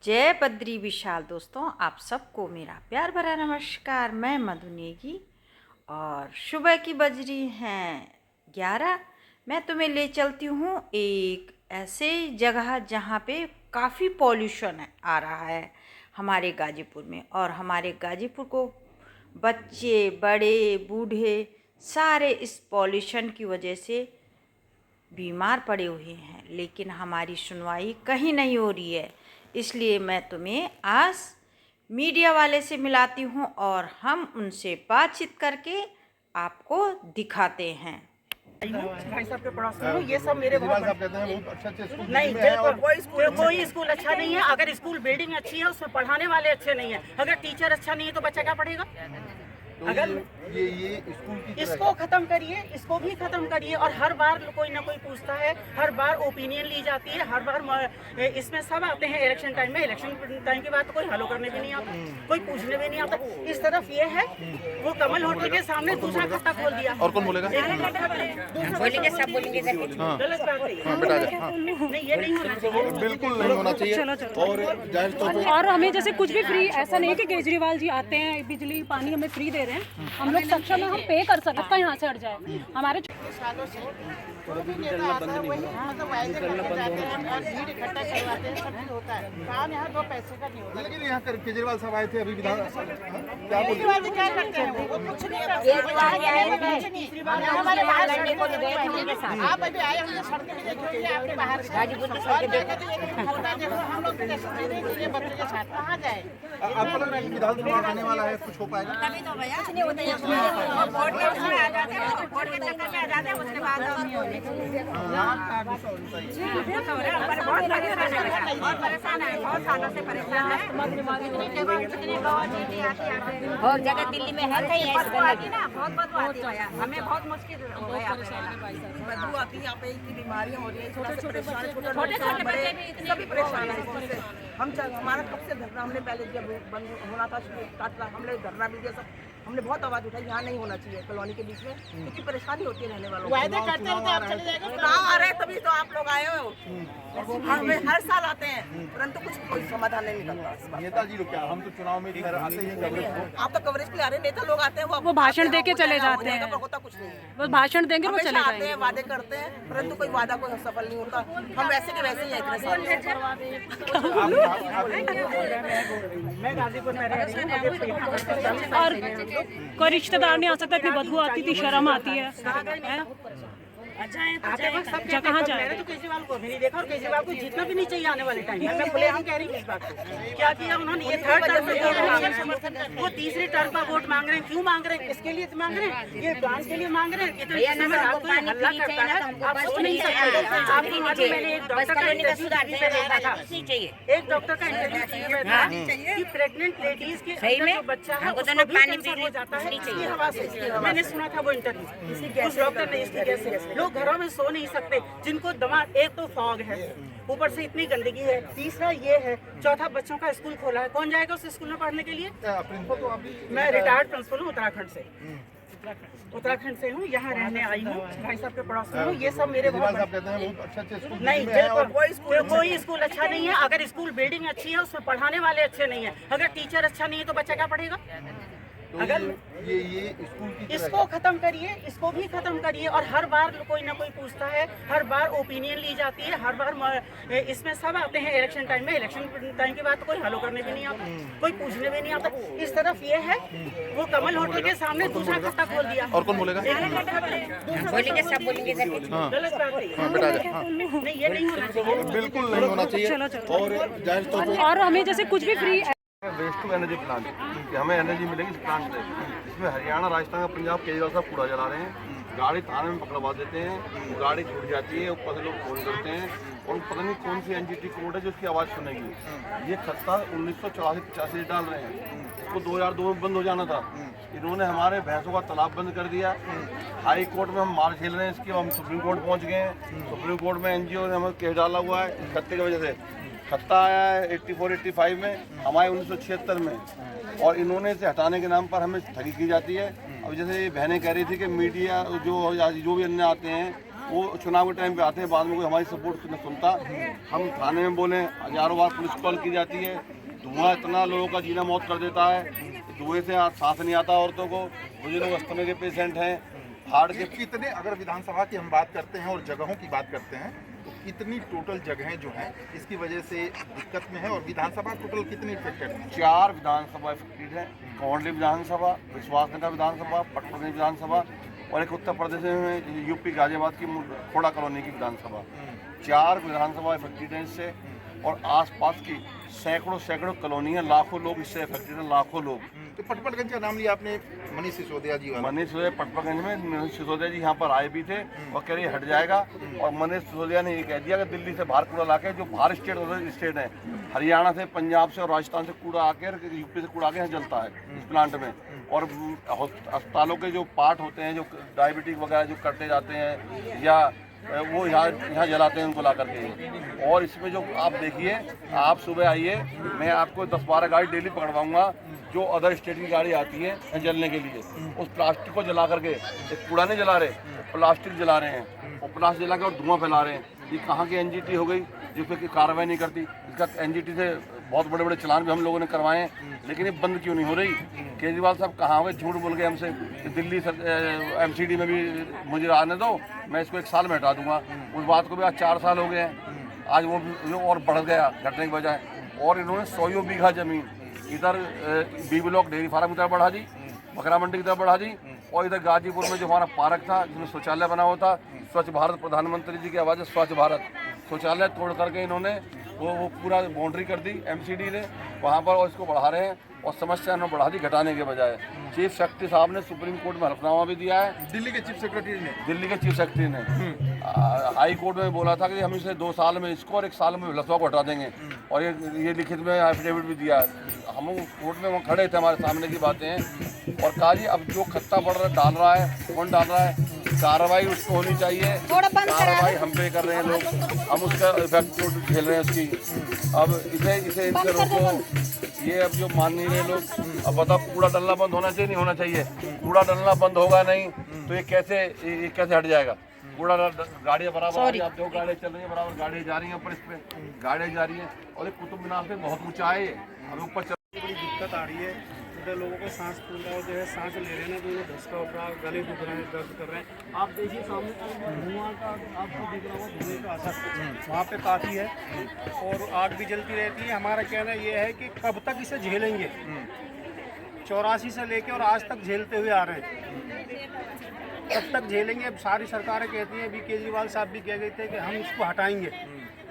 जय बद्री विशाल। दोस्तों, आप सबको मेरा प्यार भरा नमस्कार। मैं मधु नेगी और सुबह की बज रही हैं 11। मैं तुम्हें ले चलती हूँ एक ऐसे जगह जहाँ पे काफ़ी पॉल्यूशन आ रहा है हमारे गाजीपुर में। और हमारे गाजीपुर को बच्चे बड़े बूढ़े सारे इस पॉल्यूशन की वजह से बीमार पड़े हुए हैं, लेकिन हमारी सुनवाई कहीं नहीं हो रही है। इसलिए मैं तुम्हें आज मीडिया वाले से मिलाती हूँ और हम उनसे बातचीत करके आपको दिखाते हैं। भाई साहब के पड़ोस में हूँ। ये सब मेरे केजरीवाल साहब कहते हैं बहुत अच्छे स्कूल नहीं, बिल्कुल कोई स्कूल अच्छा नहीं है। अगर स्कूल बिल्डिंग अच्छी है, उसमें पढ़ाने वाले अच्छे नहीं है, अगर टीचर अच्छा नहीं है तो बच्चा क्या पढ़ेगा? तो अगर ये स्कूल की इसको खत्म करिए, इसको भी खत्म करिए। और हर बार कोई ना कोई पूछता है, हर बार ओपिनियन ली जाती है, हर बार इसमें सब आते हैं इलेक्शन टाइम में। इलेक्शन टाइम के बाद तो कोई हलो करने भी नहीं आता, कोई पूछने भी नहीं आता। इस तरफ ये है, वो कमल होटल के सामने दूसरा खत्ता खोल दिया। और कौन बोलेगा? बोलेंगे, सब बोलेंगे। गलत बात है। बेटा हाँ। नहीं, ये नहीं होना चाहिए, बिल्कुल नहीं होना चाहिए। और जाहिर तौर पे और हमें जैसे कुछ भी फ्री, ऐसा नहीं कि केजरीवाल जी आते हैं बिजली पानी हमें फ्री दे रहे हैं। हम लोग सक्षम है, हम पे कर सकते हैं, यहाँ से हट जाए हमारे सालों से कोई भी नेता आता है वही मतलब वायदे करके जाते हैं और भीड़ इकट्ठा करवाते हैं, सब कुछ होता है। काम यहाँ दो पैसे का नहीं होता। लेकिन यहाँ केजरीवाल साहब आए थे अभी विधान क्या बोले? केजरीवाल जी क्या करते हैं? वो कुछ नहीं करते। हमारे बाहर लड़ने को गए थे उनके साथ। आप अभी आए, हमने सड़कें भी देखी हुई है आपके बाहर से। गाजीपुर की और सड़कें क्या कहते हैं, ये होता देखो, हम लोग भी देखिए बच्चों के साथ कहाँ जाए? आपको लग रहा है कि विधान चुनाव आने वाला है, कुछ हो पाएगा? कुछ नहीं होता है। वोट के उसमें आ जाते हैं, वोट के चक्कर में आ जाते हैं, उसके बाद बहुत परेशान है, बहुत सालों से परेशान है। और जगह दिल्ली में है कहीं ऐसी गंदगी ना, बहुत बदबू आती है। हमें बहुत मुश्किल हो गया, बदबू आती है, यहाँ पे इतनी बीमारियाँ हो रही है, छोटे छोटे छोटे बच्चे भी इतने सभी परेशान है इससे। हमारा कब से धरना, हमने पहले जब बंद होना था स्टार्ट था, हमने धरना भी दिया, सब हमने बहुत आवाज उठाई, यहाँ नहीं होना चाहिए कॉलोनी के बीच में, क्योंकि परेशानी होती है रहने वालों को। वायदे करते रहते आप चले जाएंगे, चुनाव आ रहे हैं तभी तो आप लोग आए हो। हमें हर साल आते हैं, परंतु कुछ कोई समाधान नहीं निकलता। नेताजी लोग क्या, हम तो चुनाव में इधर आते ही हैं कवरेज को। आप तो कवरेज के लिए आ रहे हैं, नेता लोग आते हैं, वो भाषण दे के चले जाते हैं, पर होता कुछ नहीं है। बस भाषण देंगे वो चले हमेशा आते जाएंगे। हैं, वादे करते हैं, परंतु कोई वादा कोई सफल नहीं होता। हम वैसे के वैसे ही हैं इतने साल। मैं गाजीपुर में रह रही हूँ और कोई रिश्तेदार नहीं आ सकता, इतनी बदबू आती थी, शर्म आती है। कहाँ जाए? मैंने तो केजरीवाल को भी नहीं देखा, और केजरीवाल को जीतना भी नहीं चाहिए आने वाले टाइम में। मैं खुले हम कह रही हूँ इस बात को। क्या किया उन्होंने? ये थर्ड टर्म में वोट मांग रहे हैं, वो तीसरी टर्म का वोट मांग रहे हैं। क्यों मांग रहे हैं? किसके लिए मांग रहे हैं? ये डांस के लिए मांग रहे हैं। कितने हल्ला करता है, आप सोच नहीं सकते। मैंने एक डॉक्टर का इंटरव्यू देखा था, एक डॉक्टर का इंटरव्यू था कि प्रेग्नेंट लेडीज के अंदर जो बच्चा है उसको भी कैंसर हो जाता है इसकी हवा से। मैंने सुना था वो इंटरव्यू, उस डॉक्टर ने इसकी गैस से। लोग घरों में सो नहीं सकते, जिनको दिमाग, एक तो फॉग है, ऊपर से इतनी गंदगी है, तीसरा ये है, चौथा बच्चों का स्कूल खोला है, कौन जाएगा उस स्कूल में पढ़ने के लिए? मैं रिटायर्ड प्रिंसिपल हूँ उत्तराखंड से। उत्तराखंड से हूँ, यहाँ रहने आई हूँ। भाई साहब के पड़ोस में हूँ। ये सब मेरे केजरीवाल साहब कहते हैं बहुत अच्छे स्कूल नहीं, बिल्कुल कोई स्कूल अच्छा नहीं है। अगर स्कूल बिल्डिंग अच्छी है, उसमें पढ़ाने वाले अच्छे नहीं है, अगर टीचर अच्छा नहीं है तो बच्चा क्या पढ़ेगा? अगर ये स्कूल की इसको खत्म करिए, इसको भी खत्म करिए। और हर बार कोई ना कोई पूछता है, हर बार ओपिनियन ली जाती है, हर बार इसमें सब आते हैं इलेक्शन टाइम में। इलेक्शन टाइम के बाद तो कोई हलो करने भी नहीं आता, कोई पूछने भी नहीं आता। इस तरफ ये है, वो कमल होटल के सामने दूसरा खत्ता खोल दिया। और कौन बोलेगा? बोलेंगे, सब बोलेंगे। गलत बात है। बेटा हाँ। नहीं, ये नहीं होना चाहिए, बिल्कुल नहीं होना चाहिए। और जाहिर तौर पे और हमें जैसे कुछ भी free waste to energy plant, कि हमें एनर्जी मिलेगी इस प्लांट से। इसमें हरियाणा, राजस्थान का पंजाब, केजरीवाल साहब कूड़ा जला रहे हैं, गाड़ी थाने में पकड़वा देते हैं, गाड़ी छूट जाती है, ऊपर से लोग फोन करते हैं और पता नहीं कौन सी एनजीटी कोड है जो उसकी आवाज़ सुनेगी। ये खत्ता 1984-85 डाल रहे हैं, इसको 2002 में बंद हो जाना था। इन्होंने हमारे भैंसों का तालाब बंद कर दिया। हाई कोर्ट में हम मार झेल रहे हैं इसकी, हम सुप्रीम कोर्ट पहुँच गए हैं। सुप्रीम कोर्ट में एनजीओ ने हमें केस डाला हुआ है इस खत्ते की वजह से। खत्ता आया है 84-85 में, हमारे 1976 में, और इन्होंने इसे हटाने के नाम पर हमें ठगी की जाती है। अब जैसे ये बहनें कह रही थी कि मीडिया जो भी अन्य आते हैं वो चुनाव के टाइम पे आते हैं, बाद में कोई हमारी सपोर्ट नहीं सुनता। हम थाने में बोले, हजारों बार पुलिस कॉल की जाती है। धुआं इतना लोगों का जीना मौत कर देता है, धुएं से सांस नहीं आता औरतों को। मुझे लोग अस्थमा के पेशेंट हैं, हार्ट के। कितने, अगर विधानसभा की हम बात करते हैं और जगहों की बात करते हैं, तो कितनी टोटल जगहें जो हैं इसकी वजह से दिक्कत में है, और विधानसभा टोटल कितनी इफेक्टेड है? 4 विधानसभा इफेक्टेड है। कौंडली विधानसभा, विश्वासनगर विधानसभा, पटपनी विधानसभा और एक उत्तर प्रदेश में यूपी गाजियाबाद की खोड़ा कॉलोनी की विधानसभा। 4 विधानसभा इफेक्टेड हैं इससे, और आसपास की सैकड़ों कॉलोनियाँ, लाखों लोग इससे इफेक्टेड हैं, लाखों लोग। तो पटपड़गंज का नाम लिया आपने, मनीष सिसोदिया जी वाला। मनीष सिसोदिया पटपड़गंज में, मनीष सिसोदिया जी यहाँ पर आए भी थे और कह रही हट जाएगा। और मनीष सिसोदिया ने ये कह दिया कि दिल्ली से बाहर कूड़ा लाके, जो बाहर स्टेट है, हरियाणा से, पंजाब से और राजस्थान से कूड़ा आकर, यूपी से कूड़ा आके यहाँ जलता है इस प्लांट में। और अस्पतालों के जो पार्ट होते हैं, जो डायबिटिक वगैरह जो कटते जाते हैं, या वो यहाँ जलाते हैं उनको ला करके। और इसमें जो आप देखिए, आप सुबह आइए, मैं आपको 10-12 गाड़ी डेली पकड़वाऊंगा जो अदर स्टेट की गाड़ी आती है जलने के लिए। उस प्लास्टिक को जला करके, एक कूड़ा नहीं जला रहे, प्लास्टिक जला रहे हैं, और प्लास्टिक जला के और धुआं फैला रहे हैं। ये कहाँ की एनजीटी हो गई जिस पर कार्रवाई नहीं करती? इसका एनजीटी से बहुत बड़े बड़े चलान भी हम लोगों ने करवाए हैं, लेकिन ये बंद क्यों नहीं हो रही? केजरीवाल साहब कहाँ हुए? झूठ बोल गए हमसे कि दिल्ली एमसीडी में भी मुझे आने दो, मैं इसको 1 साल में हटा दूंगा। उस बात को भी आज 4 साल हो गए हैं। आज वो और बढ़ गया घटने की बजाय। और इन्होंने 100 बीघा जमीन इधर बी ब्लॉक डेयरी फार्म की तरफ बढ़ा दी, बकरा मंडी की तरफ बढ़ा दी, और इधर गाजीपुर में जो हमारा पार्क था जिसमें शौचालय बना हुआ था, स्वच्छ भारत, प्रधानमंत्री जी की आवाज़ है स्वच्छ भारत, शौचालय तोड़ करके इन्होंने वो पूरा बाउंड्री कर दी एमसीडी ने वहाँ पर, और इसको बढ़ा रहे हैं। और समस्या उन्होंने बढ़ा दी घटाने के बजाय। चीफ सेक्रेटरी साहब ने सुप्रीम कोर्ट में हलफनामा भी दिया है। दिल्ली के चीफ सेक्रेटरी ने, दिल्ली के चीफ सेक्रेटरी ने हाई कोर्ट में बोला था कि हम इसे 2 साल में इसको और 1 साल में लफड़ा को हटा देंगे, और ये लिखित में एफिडेविट भी दिया है। हम कोर्ट में वहाँ खड़े थे, हमारे सामने की बातें हैं। और कहा जी अब जो खत्ता डाल रहा है, कौन डाल रहा है, कार्रवाई उसको होनी चाहिए। कार्रवाई हम पे कर रहे हैं लोग, हम उसका इफेक्ट झेल रहे हैं उसकी। अब इसे रोको। ये अब जो मान नहीं रहे लोग, अब बताओ कूड़ा डलना बंद होना चाहिए, नहीं होना चाहिए? कूड़ा डलना बंद होगा नहीं तो ये कैसे हट जाएगा? कूड़ा गाड़ियाँ बराबर, आप जो गाड़ियाँ चल रही हैं बराबर, गाड़ियाँ जा रही हैं ऊपर, इस पे गाड़ियाँ जा रही हैं। और एक कुतुब मीनार से बहुत ऊंचा है, अब ऊपर बड़ी दिक्कत आ रही है। इधर लोगों को सांस फूल रहा है, जो है सांस ले रहे हैं तो उन्हें धसका उठ रहा है, गले दुख रहे हैं, दर्द कर रहे हैं। आप देखिए सामने धुआं का आपको दिख रहा होगा, धुएं का असर वहाँ पे काफ़ी है, और आग भी जलती रहती है। हमारा कहना ये है कि कब तक इसे झेलेंगे? 84 से लेके और आज तक झेलते हुए आ रहे हैं, कब तक झेलेंगे? अब सारी सरकारें कहती हैं, अभी केजरीवाल साहब भी कह गए थे कि हम इसको हटाएंगे,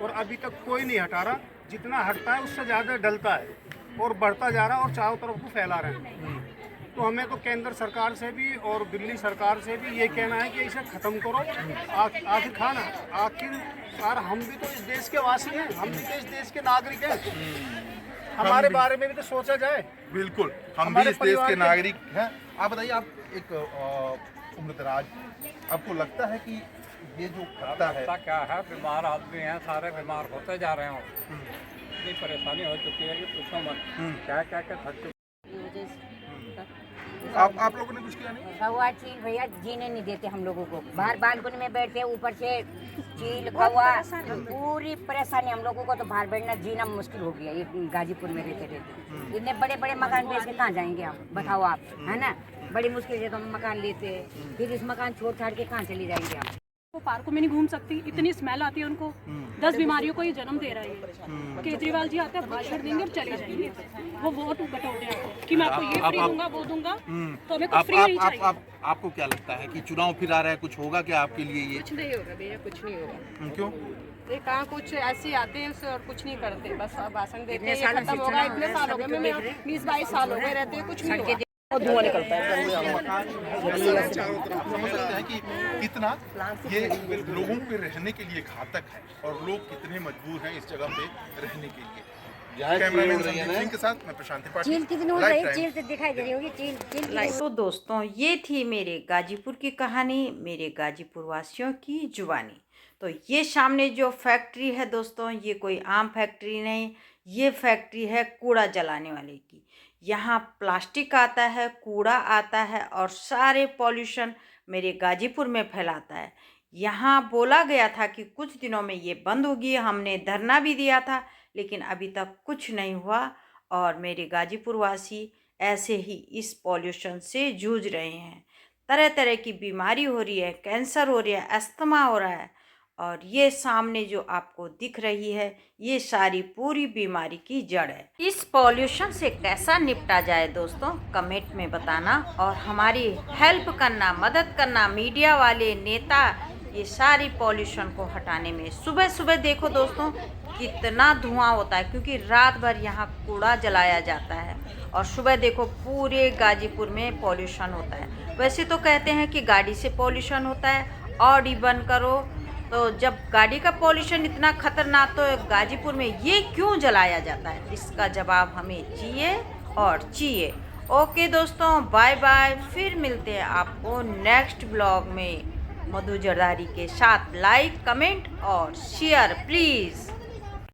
और अभी तक कोई नहीं हटा रहा। जितना हटता है उससे ज़्यादा डलता है और बढ़ता जा रहा है और चारों तरफ को फैला रहे हैं। तो हमें तो केंद्र सरकार से भी और दिल्ली सरकार से भी ये कहना है कि इसे ख़त्म करो। आखिर खाना, आखिर हम भी तो इस देश के वासी हैं, हम भी तो इस देश के नागरिक हैं, हमारे बारे में भी तो सोचा जाए। बिल्कुल, हम भी इस देश के नागरिक हैं। आप बताइए, आप एक उम्रदराज, आपको लगता है कि ये जो खतरा है, क्या है, बीमार आदमी हैं, सारे बीमार होते जा रहे हैं, इतनी परेशानी हो चुकी है कि पूछो मत, क्या क्या क्या थक चुके। आप लोगों ने कुछ किया नहीं? कौवा चील भैया जीने नहीं देते हम लोगों को, बाहर बालकनी में बैठते हैं, ऊपर से चील कौवा, पूरी परेशानी हम लोगों को। तो बाहर बैठना जीना मुश्किल हो गया ये गाजीपुर में रहते रहते। इतने बड़े बड़े मकान बेच के कहाँ जाएंगे हम, बताओ आप, है ना? बड़ी मुश्किल से तो हम मकान लेते हैं, फिर इस मकान छोड़ छाड़ के कहाँ चले जाएंगे हम? वो पार्कों में नहीं घूम सकती, इतनी स्मेल आती है उनको। 10 बीमारियों को ये जन्म दे रहा है। केजरीवाल जी आते हैं, भाषण देंगे और चले जाएंगे। वो वोट बटोरते हैं कि मैं आपको ये फ्री दूंगा, वो दूंगा, तो हमें कुछ फ्री नहीं चाहिए। आपको क्या लगता है कि चुनाव फिर आ रहा है, कुछ होगा क्या आपके लिए? ये कुछ नहीं होगा भैया, कुछ नहीं होगा। क्यों? ये कहाँ कुछ ऐसे आते हैं और कुछ नहीं करते, बस भाषण देते हैं, ये खत्म होगा। इतने साल हो गए, मैं 20-22 साल हो गए रहते हैं, कुछ नहीं होगा। धुआं निकलता है। चारों तरफ समझ सकते हैं कि कितना ये लोगों पे रहने के लिए घातक है, और लोग कितने मजबूर हैं इस जगह पे रहने के लिए। कैमरामैन संदीप सिंह के साथ मैं प्रशांत त्रिपाठी। चील कितनी उड़ रही है, चील से दिखाई दे रही होगी, चील। तो दोस्तों, ये थी मेरे गाजीपुर की कहानी, मेरे गाजीपुर वासियों की जुबानी। तो ये सामने जो फैक्ट्री है दोस्तों, ये कोई आम फैक्ट्री नहीं, ये फैक्ट्री है कूड़ा जलाने वाले की। यहाँ प्लास्टिक आता है, कूड़ा आता है, और सारे पॉल्यूशन मेरे गाजीपुर में फैलाता है। यहाँ बोला गया था कि कुछ दिनों में ये बंद होगी, हमने धरना भी दिया था, लेकिन अभी तक कुछ नहीं हुआ और मेरे गाजीपुर वासी ऐसे ही इस पॉल्यूशन से जूझ रहे हैं। तरह तरह की बीमारी हो रही है, कैंसर हो रही है, अस्थमा हो रहा है और ये सामने जो आपको दिख रही है ये सारी पूरी बीमारी की जड़ है। इस पॉल्यूशन से कैसा निपटा जाए दोस्तों, कमेंट में बताना और हमारी हेल्प करना, मदद करना। मीडिया वाले, नेता ये सारी पॉल्यूशन को हटाने में सुबह सुबह देखो दोस्तों कितना धुआं होता है, क्योंकि रात भर यहाँ कूड़ा जलाया जाता है और सुबह देखो पूरे गाजीपुर में पॉल्यूशन होता है। वैसे तो कहते हैं कि गाड़ी से पॉल्यूशन होता है, ऑडी बंद करो, तो जब गाड़ी का पॉल्यूशन इतना खतरनाक तो गाजीपुर में ये क्यों जलाया जाता है, इसका जवाब हमें चाहिए और चाहिए। ओके दोस्तों, बाय बाय, फिर मिलते हैं आपको नेक्स्ट ब्लॉग में मधु जरदारी के साथ। लाइक, कमेंट और शेयर प्लीज़।